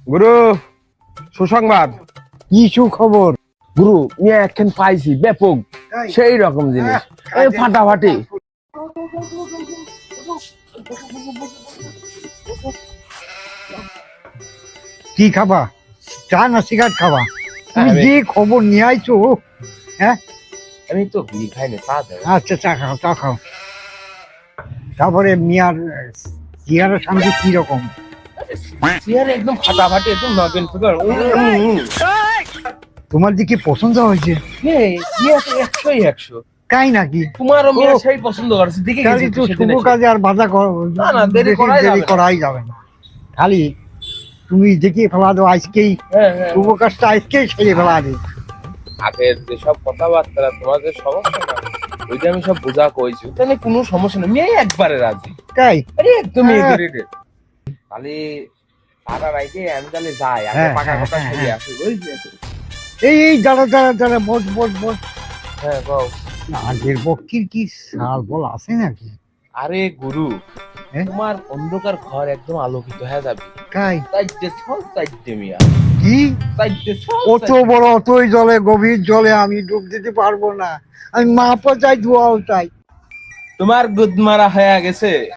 গুরু, সুসংবাদ। কি সুখবর? গুরু, নিয়ে একখান পাইছি ব্যাপক সেই রকম জিনিস, এই ফাটাফাটি। কি খাবা? চা না সিগারেট খাবা? তুমি আমি- যে খবর নিয়ে আইছো। হ্যাঁ, আমি তো বিড়ি খাই না, চা দেয়। আচ্ছা চা খাও, চা খাও। তারপরে মিয়ার চেহারা সামনে কি রকম? চেয়ার একদম ফাটাফাটি, একদম নগেন ফিগার। তোমার দিকে পছন্দ হয়েছে? ইয়ে তো 100-ই 100। তাই নাকি? তোমারও ও, মেয়ে সেই পছন্দ করছে, দেখে তাহলে গেছি তো সেদিন শুভ এসে। কাজে আর বাধা না, না, দেরি বেশি করাই যাবে না। করাই যাবে না। খালি তুমি দেখিয়ে ফেলা দাও আজকেই, হ্যাঁ, হ্যাঁ। শুভ কাজটা আজকেই সেরে ফেলা দে। আগের যেসব কথাবার্তা, তোমাদের সমস্যা না, ওইটা আমি সব বোঝা কইছি, তাহলে কোনো সমস্যা নেই, মেয়ে একবারে রাজি। তাই? আরে একদমই হ্যাঁ। এগ্রিডেড। খালি সারা রাইতে আমি তাহলে যাই, আগে হ্যাঁ, পাকা হ্যাঁ, কথা হ্যাঁ, সেরে হ্যাঁ। আসি, বুঝলি? এই দাঁড়া দাঁড়া দাঁড়া, বস বস বস। হ্যাঁ, কও। আগের বক্কির কি সার বল আছে নাকি? আরে গুরু, হ্যাঁ? তোমার অন্ধকার ঘর একদম আলোকিত হয়ে যাবে। তাই? চাইতে ছল, চাইতে মিয়া, কি? চাইতে ছল, অত চাইতে- বড় অতই জলে, গভীর জলে আমি ডুব দিতে পারবো না। আমি মাপও চাই, ধোয়াও চাই। তোমার গুদ মারা হয়ে গেছে।